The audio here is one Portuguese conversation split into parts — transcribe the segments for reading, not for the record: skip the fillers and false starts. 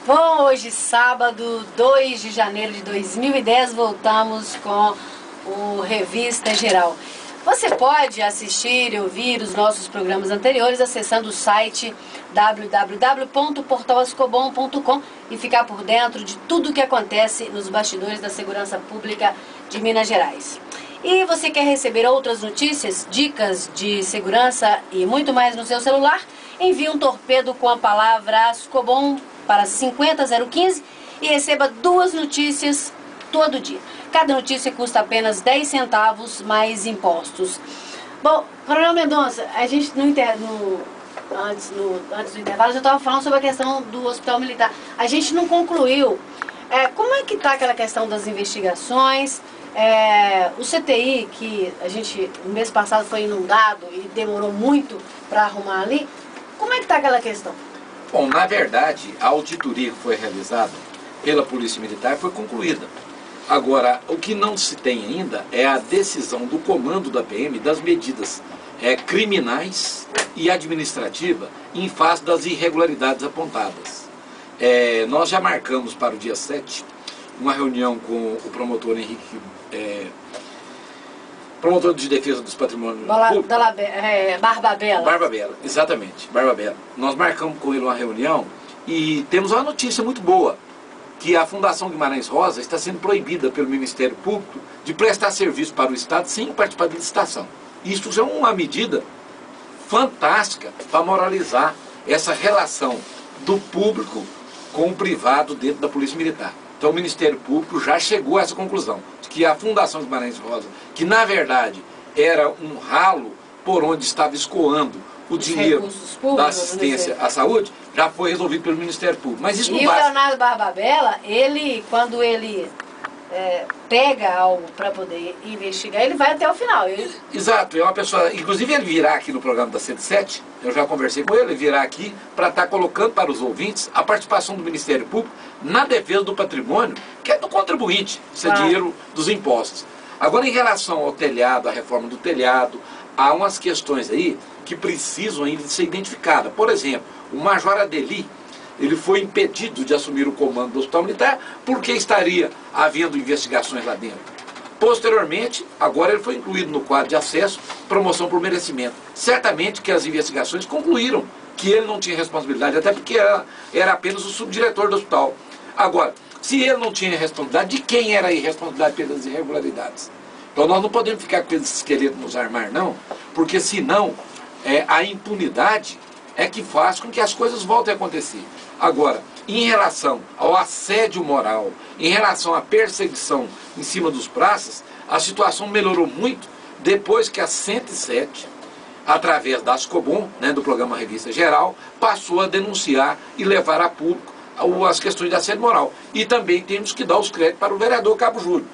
Bom, hoje sábado, 2 de janeiro de 2010, voltamos com o Revista Geral. Você pode assistir e ouvir os nossos programas anteriores acessando o site www.portalascobon.com e ficar por dentro de tudo o que acontece nos bastidores da segurança pública de Minas Gerais. E você quer receber outras notícias, dicas de segurança e muito mais no seu celular? Envie um torpedo com a palavra Ascobon para 50015 e receba 2 notícias todo dia. Cada notícia custa apenas 10 centavos mais impostos. Bom, Coronel Mendonça, a gente antes do intervalo já estava falando sobre a questão do Hospital Militar. A gente não concluiu. Como é que está aquela questão das investigações? O CTI, que a gente no mês passado foi inundado e demorou muito para arrumar ali, como é que está aquela questão? Bom, na verdade, a auditoria que foi realizada pela Polícia Militar foi concluída. Agora, o que não se tem ainda é a decisão do comando da PM das medidas criminais e administrativas em face das irregularidades apontadas. Nós já marcamos para o dia 7 uma reunião com o promotor Henrique, promotor de defesa dos patrimônios públicos. Barbabella. Barbabella, exatamente, Barbabella. Nós marcamos com ele uma reunião e temos uma notícia muito boa, que a Fundação Guimarães Rosa está sendo proibida pelo Ministério Público de prestar serviço para o Estado sem participar de licitação. Isso já é uma medida fantástica para moralizar essa relação do público com o privado dentro da Polícia Militar. Então o Ministério Público já chegou a essa conclusão, de que a Fundação Guimarães Rosa, que na verdade era um ralo por onde estava escoando o dinheiro da assistência à saúde, já foi resolvido pelo Ministério Público. Mas isso não basta. E o Leonardo Barbabella, quando ele pega algo para poder investigar, ele vai até o final. Exato, é uma pessoa, inclusive ele virá aqui no programa da 107, eu já conversei com ele virá aqui para estar colocando para os ouvintes a participação do Ministério Público na defesa do patrimônio, que é do contribuinte, isso é dinheiro dos impostos. Agora, em relação ao telhado, à reforma do telhado, há umas questões aí que precisam ainda ser identificadas. Por exemplo, o Major Adeli, ele foi impedido de assumir o comando do Hospital Militar porque estaria havendo investigações lá dentro. Posteriormente, agora ele foi incluído no quadro de acesso, promoção por merecimento. Certamente que as investigações concluíram que ele não tinha responsabilidade, até porque era apenas o subdiretor do hospital. Agora, se ele não tinha responsabilidade, de quem era a irresponsabilidade pelas irregularidades? Então nós não podemos ficar com esse esqueleto nos armar, não, porque senão a impunidade é que faz com que as coisas voltem a acontecer. Agora, em relação ao assédio moral, em relação à perseguição em cima dos praças, a situação melhorou muito depois que a 107, através da Ascobon, do programa Revista Geral, passou a denunciar e levar a público as questões de assédio moral. E também temos que dar os créditos para o vereador Cabo Júlio.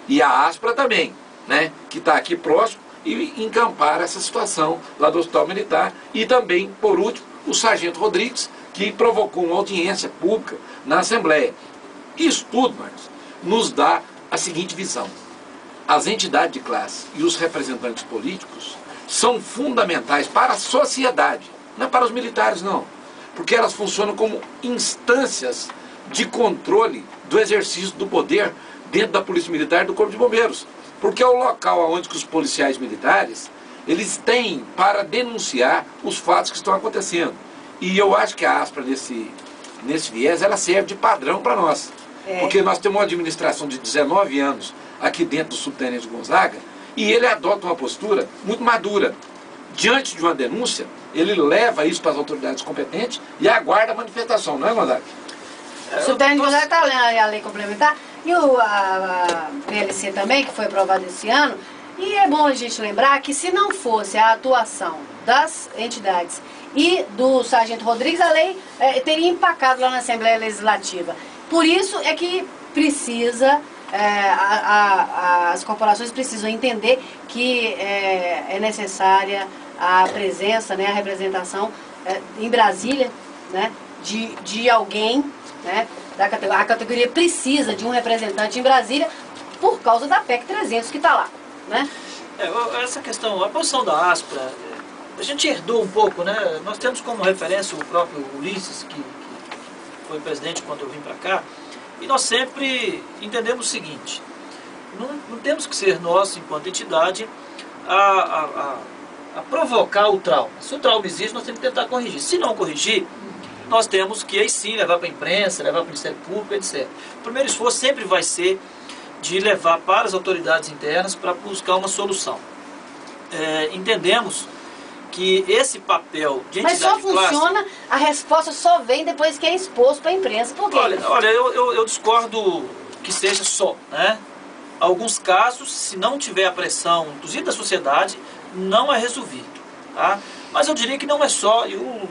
E a Aspra também, que está aqui próximo, e encampar essa situação lá do Hospital Militar. E também, por último, o Sargento Rodrigues, que provocou uma audiência pública na Assembleia. Isso tudo, Marcos, nos dá a seguinte visão. As entidades de classe e os representantes políticos são fundamentais para a sociedade, não é para os militares, não. Porque elas funcionam como instâncias de controle do exercício do poder dentro da Polícia Militar e do Corpo de Bombeiros. Porque é o local onde os policiais militares, eles têm para denunciar os fatos que estão acontecendo. E eu acho que a Aspra, nesse viés, ela serve de padrão para nós. Porque nós temos uma administração de 19 anos aqui dentro do subtenente Gonzaga, e ele adota uma postura muito madura. Diante de uma denúncia, ele leva isso para as autoridades competentes e aguarda a manifestação, não é, Gonzaga? O subtenente Gonzaga está lendo a lei complementar e a PLC também, que foi aprovada esse ano. E é bom a gente lembrar que se não fosse a atuação das entidades e do Sargento Rodrigues, a lei teria empacado lá na Assembleia Legislativa. Por isso é que precisa, as corporações precisam entender que é necessária a presença, a representação em Brasília, de alguém, a categoria precisa de um representante em Brasília por causa da PEC 300 que está lá, Essa questão, a posição da Aspra, a gente herdou um pouco, Nós temos como referência o próprio Ulisses, que foi presidente quando eu vim para cá, e nós sempre entendemos o seguinte: não temos que ser nós, enquanto entidade, a provocar o trauma. Se o trauma existe, nós temos que tentar corrigir. Se não corrigir, nós temos que, aí sim, levar para a imprensa, levar para o Ministério Público, etc. O primeiro esforço sempre vai ser de levar para as autoridades internas para buscar uma solução. Entendemos que esse papel de entidade Mas só funciona, a resposta só vem depois que é exposto para a imprensa. Por quê? Olha, eu discordo que seja só, né? Alguns casos, se não tiver a pressão, inclusive da sociedade, não é resolvido, tá? Mas eu diria que não é só, e o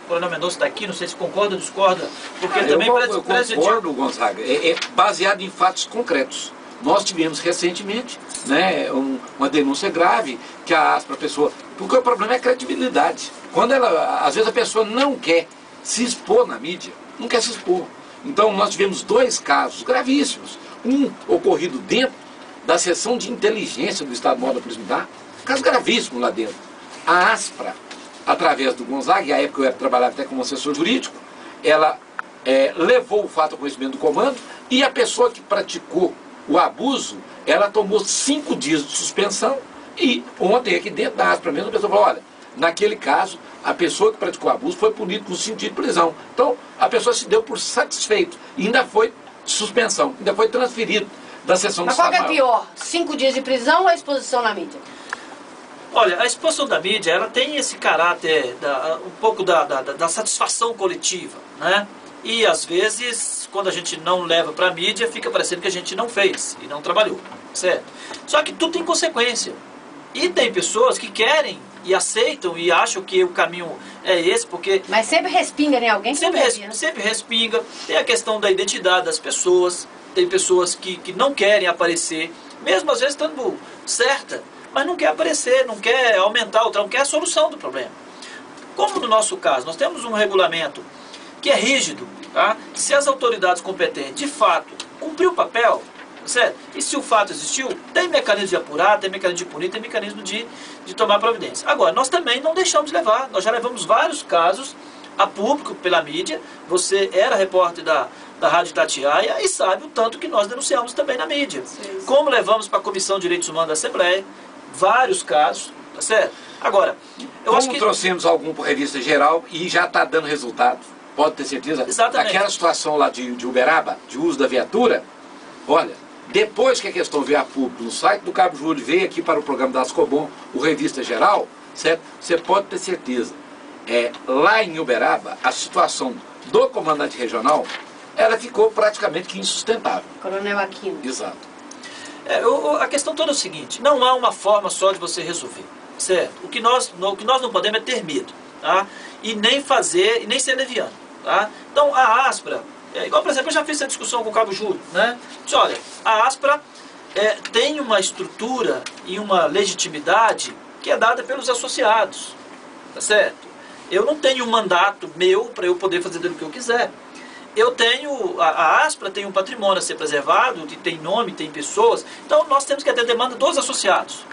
Coronel Mendonça está aqui, não sei se concorda ou discorda, porque ele também eu concordo, Gonzaga, é baseado em fatos concretos. Nós tivemos recentemente, né, uma denúncia grave que a pessoa... Porque o problema é a credibilidade. Quando às vezes a pessoa não quer se expor na mídia, não quer se expor. Então nós tivemos 2 casos gravíssimos. Um ocorrido dentro da seção de inteligência do Estado-Maior da Polícia Militar, caso gravíssimo lá dentro. A Aspra, através do Gonzaga, e à época eu trabalhava até como assessor jurídico, ela levou o fato ao conhecimento do comando, e a pessoa que praticou o abuso, ela tomou 5 dias de suspensão, e ontem aqui dentro da Aspra mesmo a pessoa falou: olha, naquele caso, a pessoa que praticou o abuso foi punida com 5 dias de prisão. Então, a pessoa se deu por satisfeito, e ainda foi suspensão, ainda foi transferido da sessão do Estado. Mas qual que é pior? 5 dias de prisão ou a exposição na mídia? Olha, a exposição da mídia, ela tem esse caráter, um pouco da satisfação coletiva, né? E às vezes, quando a gente não leva para a mídia, fica parecendo que a gente não fez e não trabalhou, certo? Só que tudo tem consequência. E tem pessoas que querem e aceitam e acham que o caminho é esse, porque... Mas sempre respinga em alguém que sempre respinga. Tem a questão da identidade das pessoas, tem pessoas que não querem aparecer, mesmo às vezes estando certa, mas não quer aparecer, não quer aumentar o trauma, quer a solução do problema. Como no nosso caso, nós temos um regulamento que é rígido, tá? Se as autoridades competentes, de fato, cumpriu o papel, certo? E se o fato existiu, tem mecanismo de apurar, tem mecanismo de punir, tem mecanismo de tomar providência. Agora, nós também não deixamos de levar, nós já levamos vários casos a público pela mídia. Você era repórter da Rádio Itatiaia e sabe o tanto que nós denunciamos também na mídia. Sim. Como levamos para a Comissão de Direitos Humanos da Assembleia, vários casos, tá certo? Agora, eu acho que... trouxemos algum por revista geral e já está dando resultado, pode ter certeza. Exatamente. Aquela situação lá de Uberaba, de uso da viatura, olha, depois que a questão veio a público no site do Cabo Júlio, veio aqui para o programa da Ascobom, o Revista Geral, certo? Você pode ter certeza, lá em Uberaba, a situação do comandante regional, ela ficou praticamente que insustentável. Coronel Aquino. Exato. A questão toda é o seguinte: não há uma forma só de você resolver, certo? O que nós não podemos é ter medo, tá? E nem fazer, e nem ser leviano, tá? Então a Aspra, igual por exemplo, eu já fiz essa discussão com o Cabo Júlio, né? Disse: olha, a Aspra tem uma estrutura e uma legitimidade que é dada pelos associados, tá certo? Eu não tenho um mandato meu para eu poder fazer o que eu quiser. Eu tenho, a Aspra tem um patrimônio a ser preservado, tem nome, tem pessoas, então nós temos que atender a demanda dos associados.